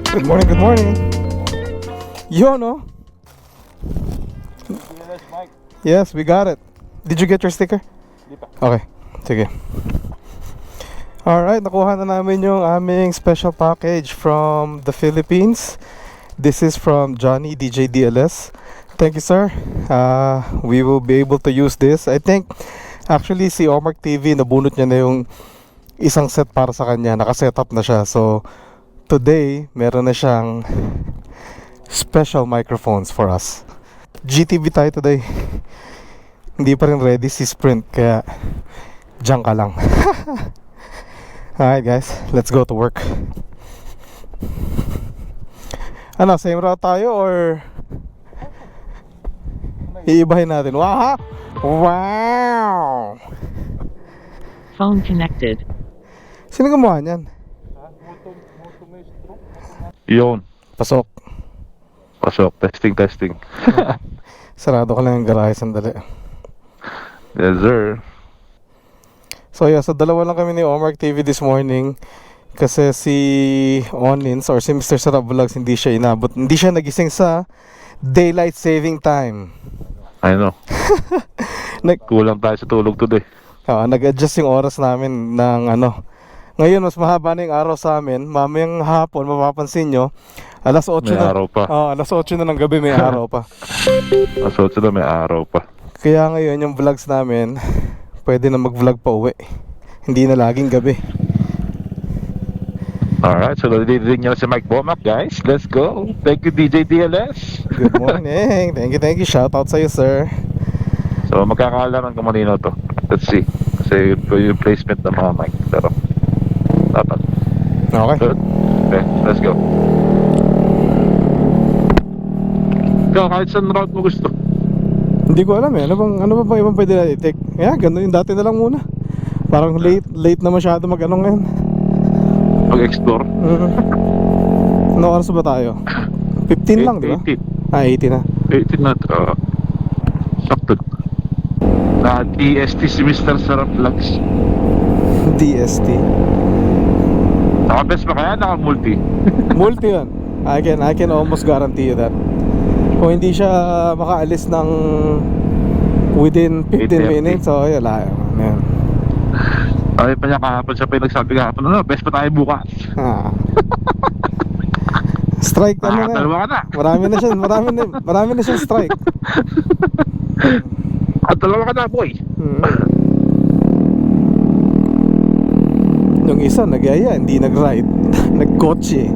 Good morning, good morning. Yo, no? Yes, we got it. Did you get your sticker? Okay, sige. Alright, nakuha na namin yung aming special package from the Philippines. This is from Johnny DJ DLS. Thank you, sir. We will be able to use this. I think, actually, si Omark TV, nabunot niya na yung isang set para sa kanya. Nakasetup na siya. So, today, meron na siyang special microphones for us. GTV tayo today. Hindi pa rin ready si Sprint, kaya diyan ka lang. Alright guys, let's go to work. Ano, same route tayo or iibahin natin? Wow! Wow! Phone connected. Sino gumawa niyan? Yun. Pasok. Pasok. Testing. Sarado ko lang yung garahe, sandali. Yes, sir. So yeah, so dalawa lang kami ni Omark TV this morning. Kasi si Onins or si Mr. Sarap Vlogs hindi siya inabot. Hindi siya nagising sa daylight saving time. I know. Kulang tayo sa tulog today. Nag-adjust yung oras namin ng ano. Ngayon mas mahaba na yung araw sa amin. Mamayang hapon mapapansin nyo, alas 8 May na. araw pa. Alas 8 na ng gabi may araw pa. So, na may araw pa. Kaya ngayon yung vlogs namin, pwede na mag-vlog pa uwi. Hindi na laging gabi. Alright, so nadidinig nyo si Mike Bomac, guys. Let's go. Thank you, DJ DLS. Good morning. Thank you. Shout out sa'yo, sir. So, magkakaalaman kung manino to. Let's see. Kasi yung placement ng mga mic. Pero, dapat. Okay. Good. Okay, let's go. Ikaw, kahit saan route mo gusto. Hindi ko alam eh. Ano ba ibang pwede na i-take? Yeah, ganun yung dati na lang muna. Parang late na masyado mag-ano ngayon. Mag-explore. Ano oras ba tayo? 15 lang, di ba? 18. 80 na. 18 na to. Sakto. Na DST si Mr. Sarap Vlogs. DST. Naka-best ba kaya? Naka-multi? Multi yun. I can almost guarantee you that. Kung hindi siya makaalis ng within 15 minutes, so yun, layo. Ayan. Ay pa niya kahapon, siya pa yung nagsabi kahapon, ano, best pa tayo bukas. Strike ano na. Dalawa ka na. Marami na siyang strike. At dalawa ka na, boy. Yung isa nag-aya, hindi nag-ride. Nag-kotse.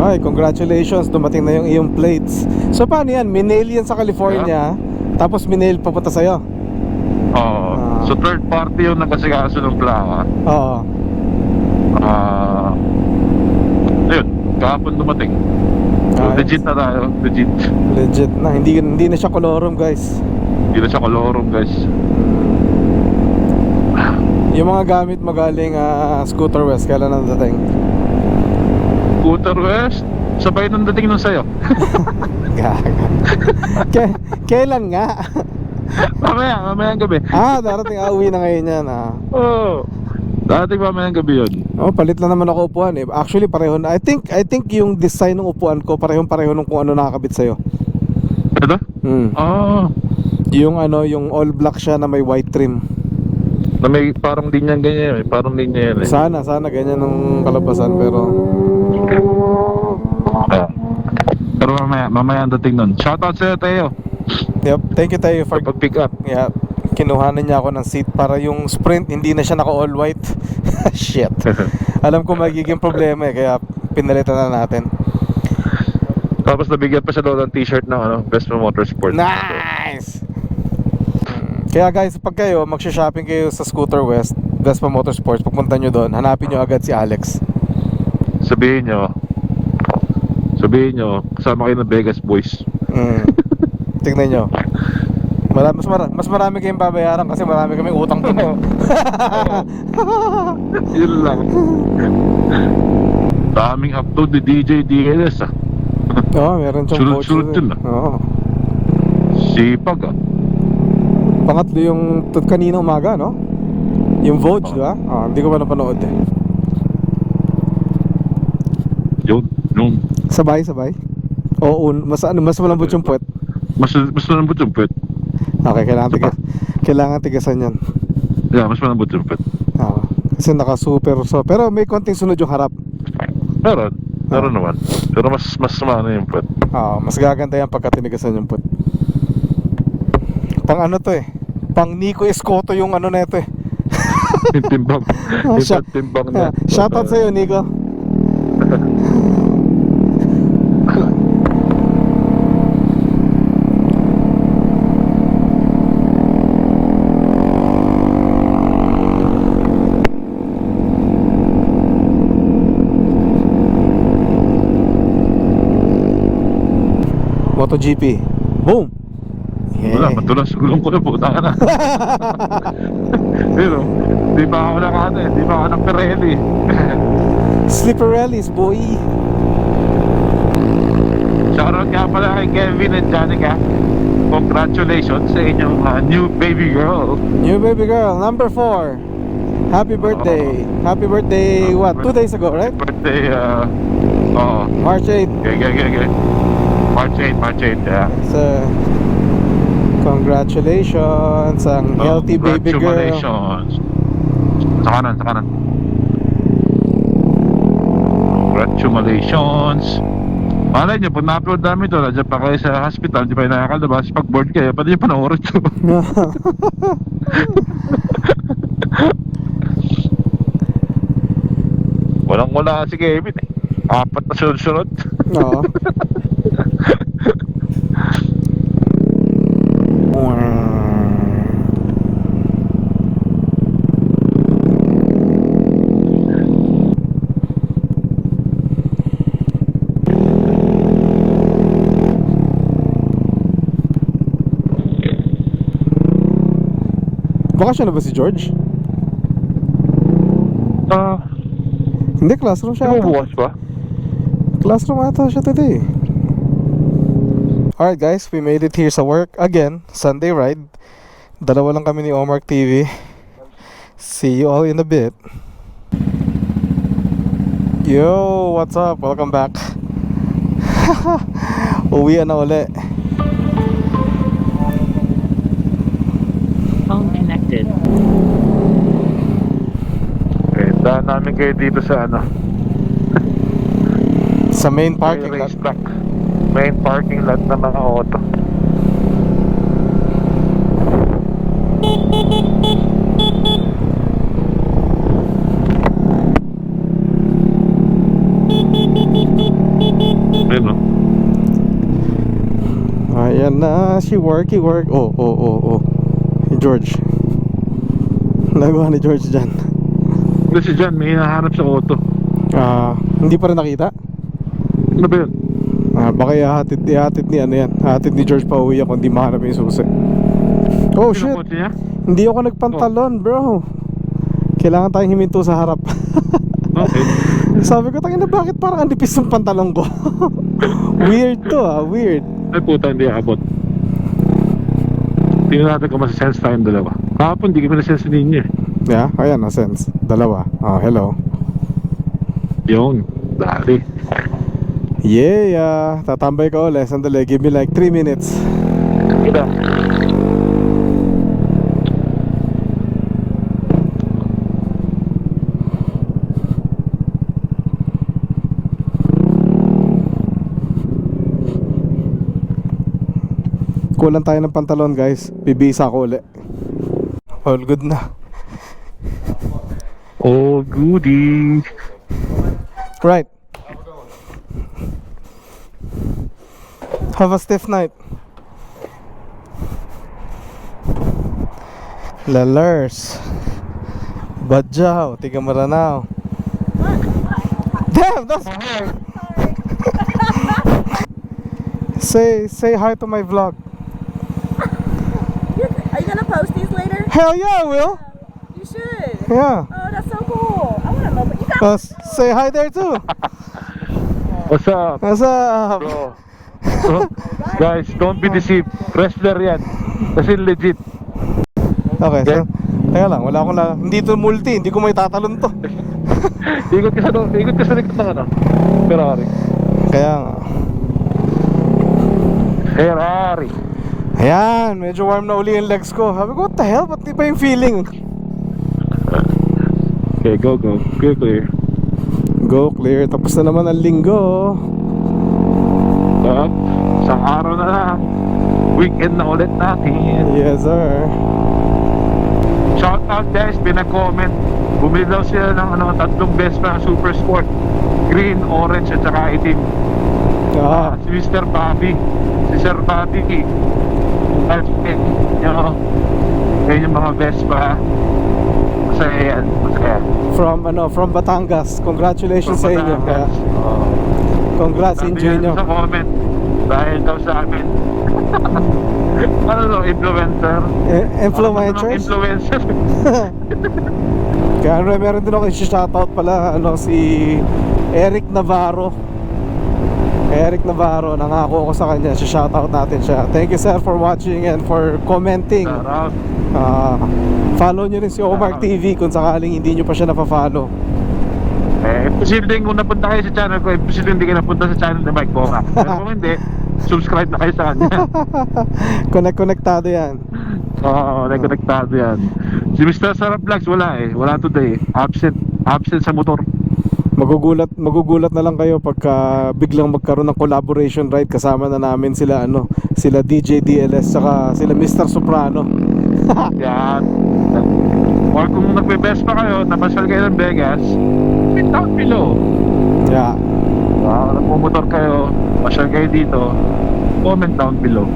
Ay, congratulations, dumating na yung iyong plates. So paano yan? Minail yan sa California, tapos minail papunta sa'yo? Oo. So third party yung nagkasikaso ng plaka. Oo. Ayun, kahapon dumating. So legit na tayo, legit na, hindi na siya colorum guys. Hindi na siya colorum guys. Yung mga gamit mo galing Scooter West, kailan na dating? Scooter West, sabay nang dating nun sa'yo. Gaga. Kailan nga? Mamayang gabi. Darating, uwi na ngayon yan. Oo. Dating mamayang gabi yun. Palit lang naman ako upuan eh. Actually pareho na. I think yung design ng upuan ko pareho nung kung ano nakakabit sa'yo. Ito? Yung yung all black siya na may white trim. Na may parang ganyan eh. Parang linya yan eh. Sana ganyan ng kalabasan pero pero mamaya ang dating nun. Shoutout sa'yo, Teo. yep, thank you tayo for pag-pick up. yeah, kinuhanan niya ako ng seat para yung Sprint hindi na siya naka all white. Shit. Alam ko magiging problema eh, kaya pinalitan na natin. Tapos nabigyan pa siya doon ng t-shirt ng Vespa Motorsport. Nice! Kaya guys, pag kayo magsha-shopping kayo sa Scooter West, Vespa Motorsports, pagpunta nyo doon, hanapin nyo agad si Alex. Sabihin nyo kasama kayo ng Vegas Boys. Tignan nyo. Mas marami kayong babayaran kasi marami kaming utang doon. Yun lang. Daming upload ni DJ DLS Meron siyang voucher. Sunod din Sipag Pangatlo yung kanina umaga, no? Yung Vogue, di ba? Hindi ko pa napanood eh. Yung Sabay. Oo, mas malambot yung puwet. mas malambot yung puwet. Okay, kailangan tigasan yan. Yeah, mas malambot yung puwet. Oo. Kasi naka-super so. Pero may konting sunod yung harap. Meron naman. Pero mas sumano yung puwet. Oo, mas gaganda yan pagka tinigasan yung puwet. Pang ano to eh. Pang Nico Escoto yung ano na ito eh. Yung timbang. Yung Shout- timbang niya. Shoutout sa'yo, Nico. MotoGP. Boom! Wala, matulas gulong ko na po. Taka na. Pero, di pa ako di pa ako ng Pirelli. Slipper rallies, boy! Shoutout nga pala kay Kevin and Janica. Congratulations sa inyong new baby girl. New baby girl, number 4. Happy birthday. Happy birthday, what? 2 days ago, right? Birthday, oo. March 8. Okay. March 8, yeah. So, congratulations ang healthy baby girl. Congratulations. Sa kanan. Congratulations. Malay nyo, pag na-upload namin ito, nandiyan pa kayo sa hospital, di pa yung nakakalabas. Pag board kayo, pwede nyo panoorin ito. Walang-wala si Kevin eh. 4 na sunod-sunod. Oo. Bakasyon na ba si George? Hindi, classroom siya ata. Bukas ba? Classroom ata siya today. Alright guys, we made it here sa work again. Sunday ride. Dalawa lang kami ni Omar TV. See you all in a bit. Yo, what's up? Welcome back. Uwi na uli. Phone connected. Daan namin kayo dito sa Sa main parking lot. racetrack. Main parking lot ng mga auto. Ayun o. Ayan na, si work. Oh. Si George. Nagawa ni George dyan. Kasi dyan, may hinahanap sa auto. Hindi pa rin nakita? Ano ba yun? Baka ihatid ni ano yan. Hatid ni George pa uwi ako, hindi mahanap yung susi. Oh shit, Pinakotse niya? hindi ako nagpantalon bro. Kailangan tayong himinto sa harap. Okay. Sabi ko, tangina, bakit parang ang nipis ng pantalon ko? Weird to weird. Ay puta, hindi abot. Tingnan natin kung masisense tayong dalawa. Kahapon, hindi kami nasense ninyo eh. Yeah, ayan na sense. Dalawa. Oh, hello. Yung, dali. Yeah, tatambay ka ulit. Sandali, give me like 3 minutes. Kita. Kulang tayo ng pantalon guys. Bibisa ko ulit. All good na. Oh, goody. Right. Have a stiff night. Lalers. Badjaw. Tiga Maranao. Damn, that's Say hi to my vlog. Are you gonna post these later? Hell yeah, I will. You should. Yeah. Oh, that's so cool. I wanna know, but you got Say hi there too. What's up, What's up? bro? Guys, don't be deceived. Wrestler yan. Kasi legit. Okay, so teka lang, wala akong hindi to multi, hindi ko may tatalon to. Ikot ka sa likod ng ano? Ferrari. Kaya nga. Ferrari. Ayan, medyo warm na uli yung legs ko. Sabi ko, what the hell? Ba't di pa yung feeling? Okay, go. Clear. Go, clear. Tapos na naman ang linggo. Isang araw na lang. Weekend na ulit natin. Yes, sir. Shout out guys, pinag-comment. Bumili daw sila ng tatlong Vespa Super Sport. Green, orange at saka itim. Si Mr. Bobby, si Sir Bobby. Yan yung mga Vespa. Masaya yan. From Batangas. Congratulations sa inyo. Kaya, congrats, enjoy nyo. Sa comment. Dahil daw sa amin. Influencer. Influencers? Influencer. Kaya meron din ako i-shoutout pala si Eric Navarro. Nangako ako sa kanya, shoutout natin siya. Thank you sir for watching and for commenting. Follow nyo rin si Omar TV kung sakaling hindi nyo pa siya napafollow. Posibleng kung napunta kayo sa channel ko, posibleng hindi kayo napunta sa channel ni Mike Bonga. Pero kung hindi, subscribe na kayo sa kanya. Konektado yan. Oo, konektado yan. Si Mr. Sarap Vlogs wala today. Absent sa motor. Magugulat na lang kayo pagka biglang magkaroon ng collaboration ride. Kasama na namin sila DJ DLS saka sila Mr. Soprano. Yan. Or kung nagbe-best pa kayo, napasyal kayo ng Vegas, comment down below. Yeah. Kung nagmumotor kayo, pasyal kayo dito, comment down below.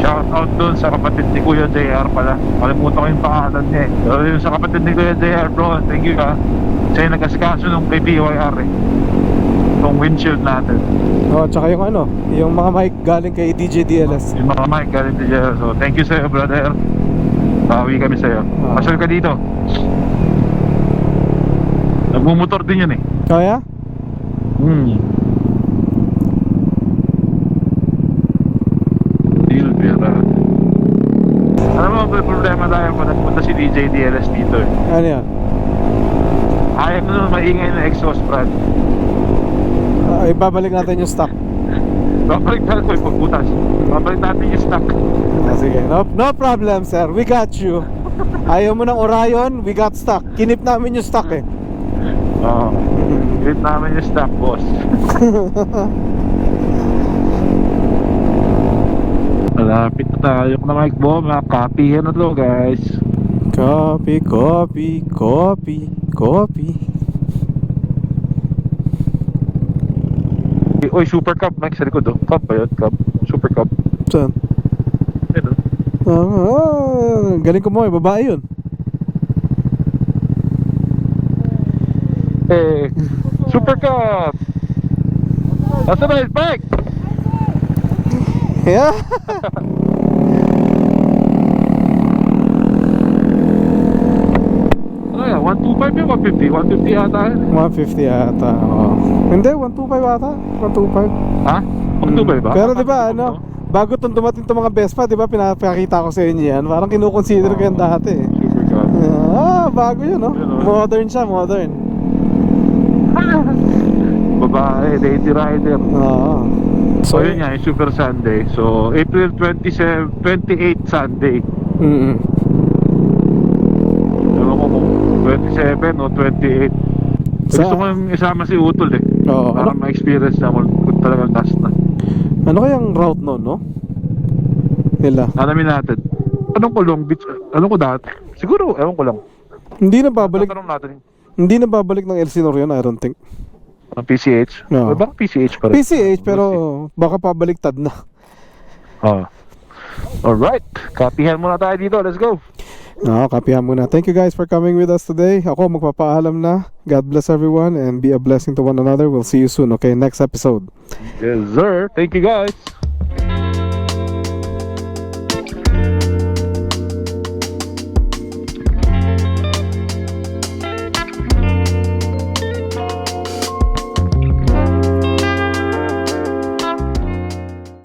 Shout out dun sa kapatid ni Kuya JR pala. Kalimutan ko yung pangalan niya eh. Pero yung sa kapatid ni Kuya JR, bro, thank you siya yung nag-asikaso nung kay BYR yung windshield natin. Tsaka yung mga mic galing kay DJ DLS. Yung mga mic galing DJ. So thank you sa'yo brother. Bawi kami sa'yo. Pasyal ka dito. Nagmumotor din yun eh. Kaya? Alam mo, may problema tayo kung nagpunta si DJ DLS dito eh. Ano yan? Ayaw mo naman maingay na exhaust brad. Ibabalik natin yung stock. Babalik natin ko yung pagbutas. Babalik natin yung stock. Sige, no problem sir, we got you. Ayaw mo ng Orion, we got stock. Kinip namin yung stock eh. Oo. Kinip namin yung stock boss. Malapit na tayo na Mike Bonga. Copy na to guys. Copy. Oy, Super Cup Mike sa likod oh. Cup ba yun? Cup? Super Cup. Saan? Ayun Galing ko mo eh, babae yun. Super Cup! Nasa na yung bike? Yeah. Ano yan? 125 yun? 150? 150 yata yun 150 ata. Hindi, 125 ata. 125. Ha? 125 ba? Pero 'di ba bago dumating itong mga Vespa, 'di ba pinapakita ko sa inyo yan. Parang kinukonsider ko yan dati eh. Super Cup. Bago yun Modern siya, modern. Babae, lady rider. So yun nga, yung Super Sunday. So, April 28 Sunday. Ewan ko kung 27 o 28. Gusto ko yung isama si Utol eh. Para ma-experience na kung talagang last na. Ano kayang route nun, no? Nila. Alamin natin. Anong ko Long Beach? Anong ko dati? Siguro, ewan ko lang. Hindi na babalik. Tatanong natin. Hindi na babalik ng Elsinore yun, I don't think. Ang PCH? No. Baka PCH pa rin. PCH, pero baka pabaliktad na. Alright. Kapihan muna tayo dito. Let's go. Kapihan muna. Thank you guys for coming with us today. Ako magpapaalam na. God bless everyone and be a blessing to one another. We'll see you soon, okay? Next episode. Yes, sir. Thank you, guys.